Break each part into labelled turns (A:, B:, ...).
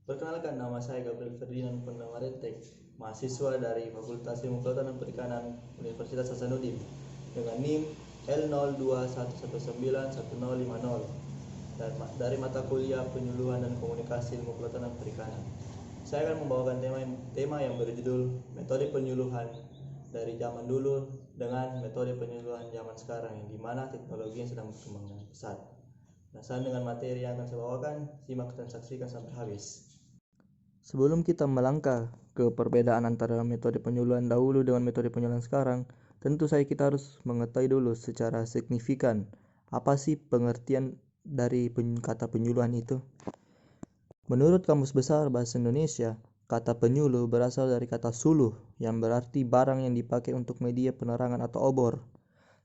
A: Perkenalkan, nama saya Gabriel Ferdinand Purnamarentek, mahasiswa dari Fakultas Ilmu Kelautan dan Perikanan Universitas Hasanuddin dengan NIM L0211911050 dan dari mata kuliah Penyuluhan dan Komunikasi Ilmu Kelautan dan Perikanan. Saya akan membawakan tema yang berjudul metode penyuluhan dari zaman dulu dengan metode penyuluhan zaman sekarang, yang dimana teknologi yang sedang berkembang dengan pesat. Penasaran dengan materi yang akan saya bawakan? Simak dan saksikan sampai habis. Sebelum kita melangkah ke perbedaan antara metode penyuluhan dahulu dengan metode penyuluhan sekarang, tentu saja kita harus mengetahui dulu secara signifikan apa sih pengertian dari kata penyuluhan itu. Menurut Kamus Besar Bahasa Indonesia, kata penyuluh berasal dari kata suluh yang berarti barang yang dipakai untuk media penerangan atau obor.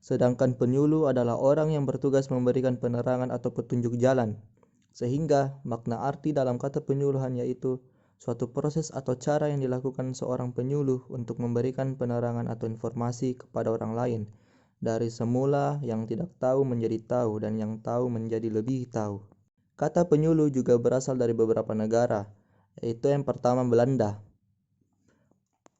A: Sedangkan penyuluh adalah orang yang bertugas memberikan penerangan atau petunjuk jalan. Sehingga makna arti dalam kata penyuluhan yaitu suatu proses atau cara yang dilakukan seorang penyuluh untuk memberikan penerangan atau informasi kepada orang lain, dari semula yang tidak tahu menjadi tahu dan yang tahu menjadi lebih tahu. Kata penyuluh juga berasal dari beberapa negara, yaitu yang pertama Belanda.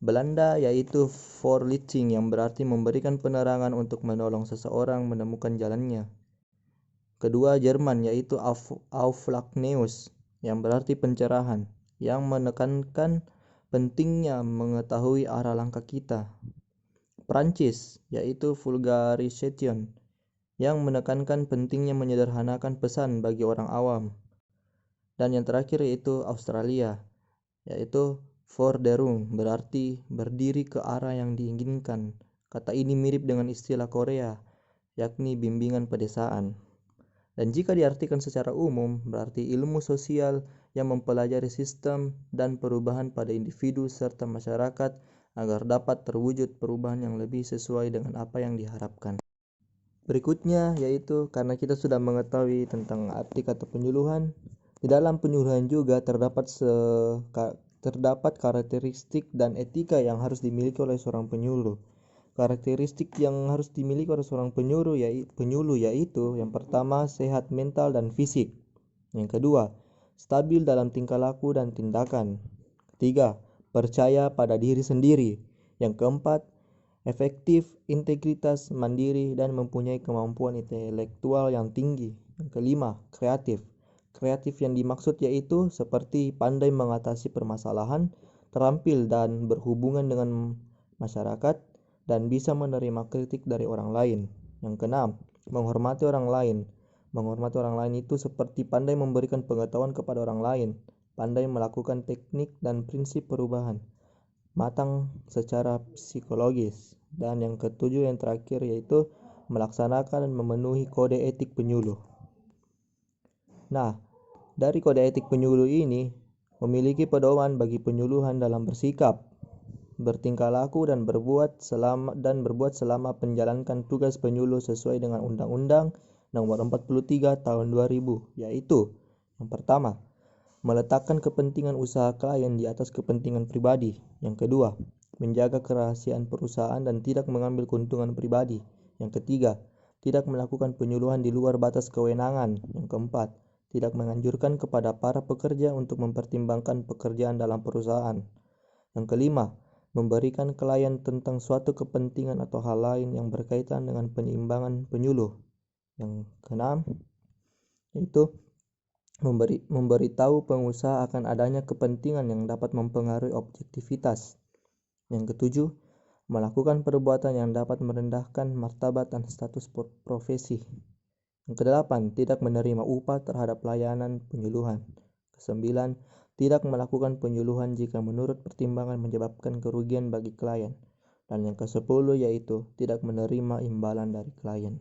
A: Belanda yaitu voorlichting yang berarti memberikan penerangan untuk menolong seseorang menemukan jalannya. Kedua Jerman yaitu Aufklärung yang berarti pencerahan, yang menekankan pentingnya mengetahui arah langkah kita. Prancis yaitu Vulgarisation yang menekankan pentingnya menyederhanakan pesan bagi orang awam. Dan yang terakhir yaitu Australia yaitu Vorderung berarti berdiri ke arah yang diinginkan. Kata ini mirip dengan istilah Korea yakni bimbingan pedesaan. Dan jika diartikan secara umum, berarti ilmu sosial yang mempelajari sistem dan perubahan pada individu serta masyarakat agar dapat terwujud perubahan yang lebih sesuai dengan apa yang diharapkan. Berikutnya yaitu karena kita sudah mengetahui tentang arti kata penyuluhan, di dalam penyuluhan juga terdapat karakteristik dan etika yang harus dimiliki oleh seorang penyuluh. Karakteristik yang harus dimiliki oleh seorang penyuluh yaitu yang pertama, sehat mental dan fisik. Yang kedua, stabil dalam tingkah laku dan tindakan. Ketiga, percaya pada diri sendiri. Yang keempat, efektif, integritas, mandiri, dan mempunyai kemampuan intelektual yang tinggi. Yang kelima, kreatif. Kreatif yang dimaksud yaitu seperti pandai mengatasi permasalahan, terampil dan berhubungan dengan masyarakat, dan bisa menerima kritik dari orang lain. Yang keenam, menghormati orang lain. Menghormati orang lain itu seperti pandai memberikan pengetahuan kepada orang lain, pandai melakukan teknik dan prinsip perubahan, matang secara psikologis. Dan yang ketujuh yang terakhir yaitu melaksanakan dan memenuhi kode etik penyuluh. Nah, dari kode etik penyuluh ini memiliki pedoman bagi penyuluhan dalam bersikap, bertingkah laku dan berbuat selama menjalankan tugas penyuluh sesuai dengan Undang-Undang Nomor 43 Tahun 2000, yaitu yang pertama, meletakkan kepentingan usaha klien di atas kepentingan pribadi. Yang kedua, menjaga kerahasiaan perusahaan dan tidak mengambil keuntungan pribadi. Yang ketiga, tidak melakukan penyuluhan di luar batas kewenangan. Yang keempat, tidak menganjurkan kepada para pekerja untuk mempertimbangkan pekerjaan dalam perusahaan. Yang kelima, memberikan klien tentang suatu kepentingan atau hal lain yang berkaitan dengan penyeimbangan penyuluh. Yang keenam, yaitu memberitahu pengusaha akan adanya kepentingan yang dapat mempengaruhi objektivitas. Yang ketujuh, melakukan perbuatan yang dapat merendahkan martabat dan status profesi. Yang kedelapan, tidak menerima upah terhadap layanan penyuluhan. Kesembilan, tidak melakukan penyuluhan jika menurut pertimbangan menyebabkan kerugian bagi klien. Dan yang ke-10 yaitu tidak menerima imbalan dari klien.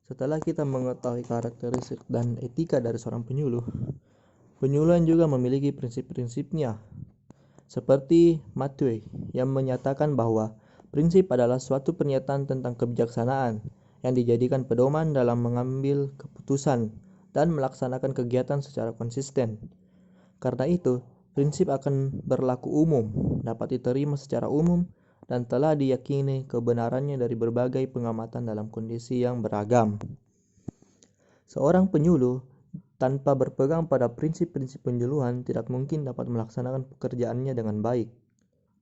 A: Setelah kita mengetahui karakteristik dan etika dari seorang penyuluh, penyuluhan juga memiliki prinsip-prinsipnya. Seperti Matthew yang menyatakan bahwa prinsip adalah suatu pernyataan tentang kebijaksanaan yang dijadikan pedoman dalam mengambil keputusan dan melaksanakan kegiatan secara konsisten. Karena itu, prinsip akan berlaku umum, dapat diterima secara umum, dan telah diyakini kebenarannya dari berbagai pengamatan dalam kondisi yang beragam. Seorang penyuluh Tanpa berpegang pada prinsip-prinsip penyuluhan, tidak mungkin dapat melaksanakan pekerjaannya dengan baik.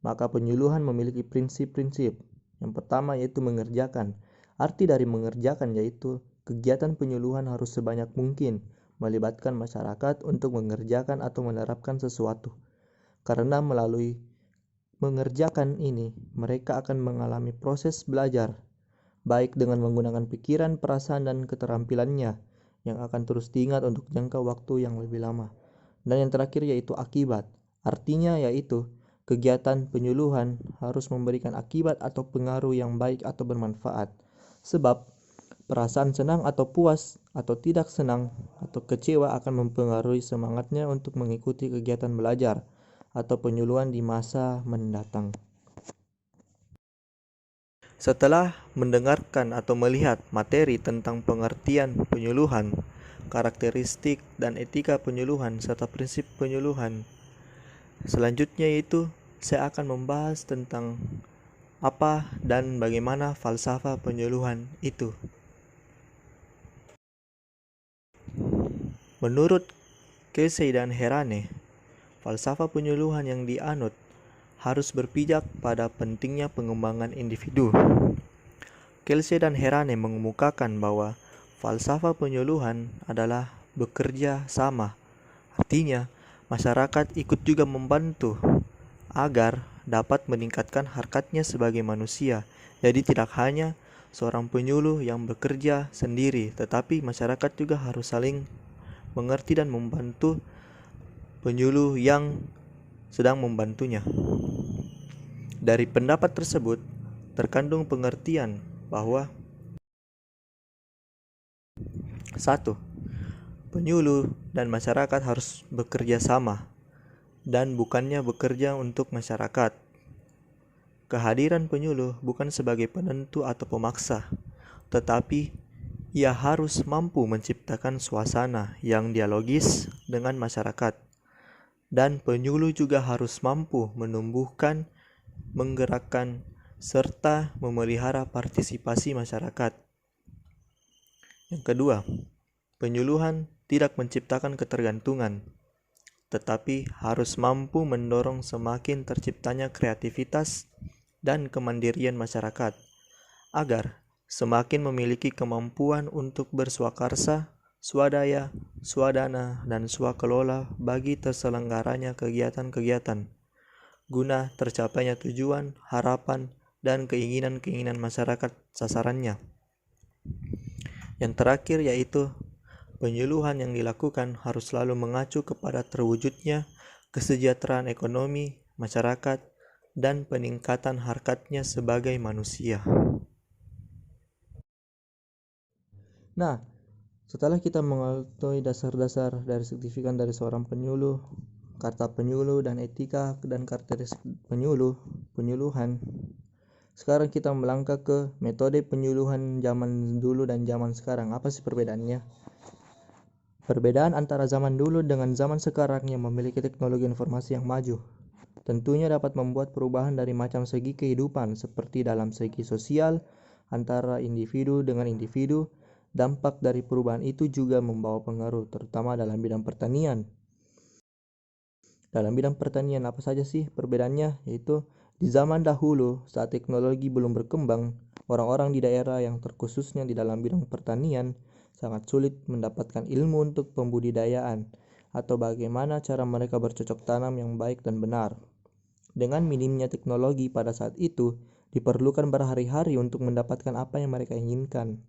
A: Maka penyuluhan memiliki prinsip-prinsip. Yang pertama yaitu mengerjakan. Arti dari mengerjakan yaitu kegiatan penyuluhan harus sebanyak mungkin melibatkan masyarakat untuk mengerjakan atau menerapkan sesuatu. Karena melalui mengerjakan ini, mereka akan mengalami proses belajar, baik dengan menggunakan pikiran, perasaan, dan keterampilannya, yang akan terus diingat untuk jangka waktu yang lebih lama. Dan yang terakhir yaitu akibat. Artinya yaitu kegiatan penyuluhan harus memberikan akibat atau pengaruh yang baik atau bermanfaat. Sebab perasaan senang atau puas atau tidak senang atau kecewa akan mempengaruhi semangatnya untuk mengikuti kegiatan belajar atau penyuluhan di masa mendatang. Setelah mendengarkan atau melihat materi tentang pengertian penyuluhan, karakteristik dan etika penyuluhan serta prinsip penyuluhan, selanjutnya yaitu saya akan membahas tentang apa dan bagaimana falsafah penyuluhan itu. Menurut Kelsey dan Herane, falsafah penyuluhan yang dianut harus berpijak pada pentingnya pengembangan individu. Kelsey dan Herane mengemukakan bahwa falsafah penyuluhan adalah bekerja sama. Artinya, masyarakat ikut juga membantu agar dapat meningkatkan harkatnya sebagai manusia. Jadi tidak hanya seorang penyuluh yang bekerja sendiri, tetapi masyarakat juga harus saling mengerti dan membantu penyuluh yang sedang membantunya. Dari pendapat tersebut terkandung pengertian bahwa 1. Penyuluh dan masyarakat harus bekerja sama dan bukannya bekerja untuk masyarakat. Kehadiran penyuluh bukan sebagai penentu atau pemaksa, tetapi ia harus mampu menciptakan suasana yang dialogis dengan masyarakat. Dan penyuluh juga harus mampu menumbuhkan, menggerakkan, serta memelihara partisipasi masyarakat. Yang kedua, penyuluhan tidak menciptakan ketergantungan, tetapi harus mampu mendorong semakin terciptanya kreativitas dan kemandirian masyarakat, agar semakin memiliki kemampuan untuk berswakarsa, swadaya, swadana, dan swakelola bagi terselenggaranya kegiatan-kegiatan, guna tercapainya tujuan, harapan, dan keinginan-keinginan masyarakat sasarannya. Yang terakhir yaitu penyuluhan yang dilakukan harus selalu mengacu kepada terwujudnya kesejahteraan ekonomi, masyarakat, dan peningkatan harkatnya sebagai manusia. Nah, setelah kita mengetahui dasar-dasar dari signifikan dari seorang penyuluh, kata penyuluh dan etika dan karakteristik penyuluhan, sekarang kita melangkah ke metode penyuluhan zaman dulu dan zaman sekarang. Apa sih perbedaannya? Perbedaan antara zaman dulu dengan zaman sekarang yang memiliki teknologi informasi yang maju tentunya dapat membuat perubahan dari macam segi kehidupan, seperti dalam segi sosial, antara individu dengan individu. Dampak dari perubahan itu juga membawa pengaruh, terutama dalam bidang pertanian. Dalam bidang pertanian apa saja sih perbedaannya? Yaitu di zaman dahulu saat teknologi belum berkembang, orang-orang di daerah yang terkhususnya di dalam bidang pertanian sangat sulit mendapatkan ilmu untuk pembudidayaan atau bagaimana cara mereka bercocok tanam yang baik dan benar. Dengan minimnya teknologi pada saat itu, diperlukan berhari-hari untuk mendapatkan apa yang mereka inginkan.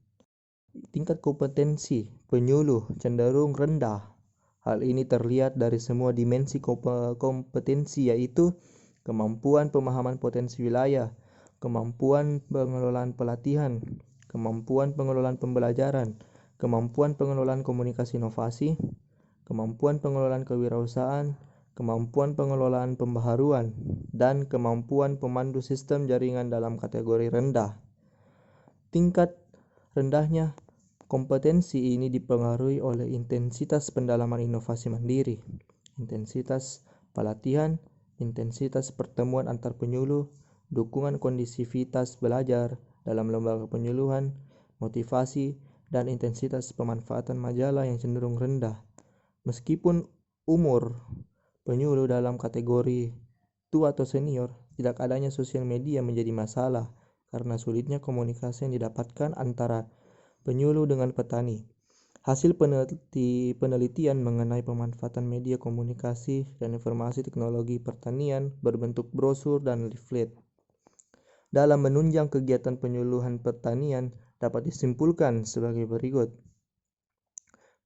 A: Tingkat kompetensi penyuluh cenderung rendah. Hal ini terlihat dari semua dimensi kompetensi, yaitu kemampuan pemahaman potensi wilayah, kemampuan pengelolaan pelatihan, kemampuan pengelolaan pembelajaran, kemampuan pengelolaan komunikasi inovasi, kemampuan pengelolaan kewirausahaan, kemampuan pengelolaan pembaharuan, dan kemampuan pemandu sistem jaringan dalam kategori rendah. Tingkat rendahnya kompetensi ini dipengaruhi oleh intensitas pendalaman inovasi mandiri, intensitas pelatihan, intensitas pertemuan antar penyuluh, dukungan kondisivitas belajar dalam lembaga penyuluhan, motivasi, dan intensitas pemanfaatan majalah yang cenderung rendah. Meskipun umur penyuluh dalam kategori tua atau senior, tidak adanya sosial media menjadi masalah karena sulitnya komunikasi yang didapatkan antara penyuluh dengan petani. Hasil penelitian mengenai pemanfaatan media komunikasi dan informasi teknologi pertanian berbentuk brosur dan leaflet dalam menunjang kegiatan penyuluhan pertanian dapat disimpulkan sebagai berikut.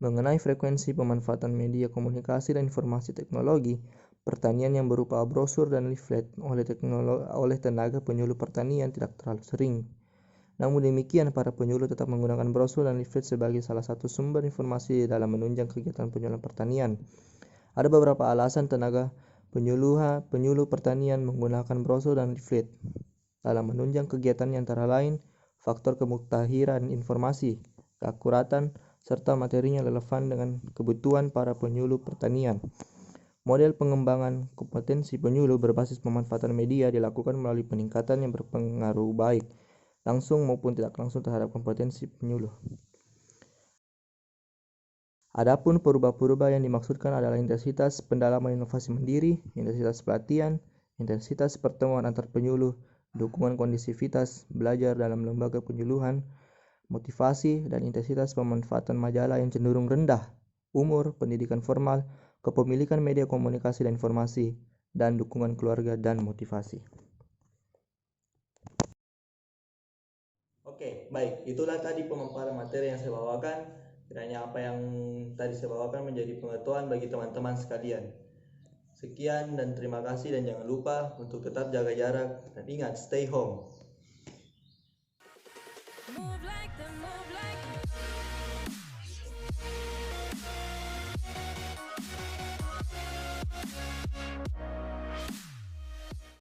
A: Mengenai frekuensi pemanfaatan media komunikasi dan informasi teknologi pertanian yang berupa brosur dan leaflet oleh tenaga penyuluh pertanian tidak terlalu sering. Namun demikian, para penyuluh tetap menggunakan brosur dan leaflet sebagai salah satu sumber informasi dalam menunjang kegiatan penyuluhan pertanian. Ada beberapa alasan tenaga penyuluh pertanian menggunakan brosur dan leaflet dalam menunjang kegiatannya, antara lain faktor kemuktahiran informasi, keakuratan, serta materinya relevan dengan kebutuhan para penyuluh pertanian. Model pengembangan kompetensi penyuluh berbasis pemanfaatan media dilakukan melalui peningkatan yang berpengaruh baik langsung maupun tidak langsung terhadap kompetensi penyuluh. Adapun purba-purba yang dimaksudkan adalah intensitas pendalaman inovasi mandiri, intensitas pelatihan, intensitas pertemuan antar penyuluh, dukungan kondisivitas belajar dalam lembaga penyuluhan, motivasi, dan intensitas pemanfaatan majalah yang cenderung rendah, umur, pendidikan formal, kepemilikan media komunikasi dan informasi, dan dukungan keluarga dan motivasi. Oke, baik. Itulah tadi pemaparan materi yang saya bawakan. Kiranya apa yang tadi saya bawakan menjadi pengetahuan bagi teman-teman sekalian. Sekian dan terima kasih, dan jangan lupa untuk tetap jaga jarak dan ingat stay home.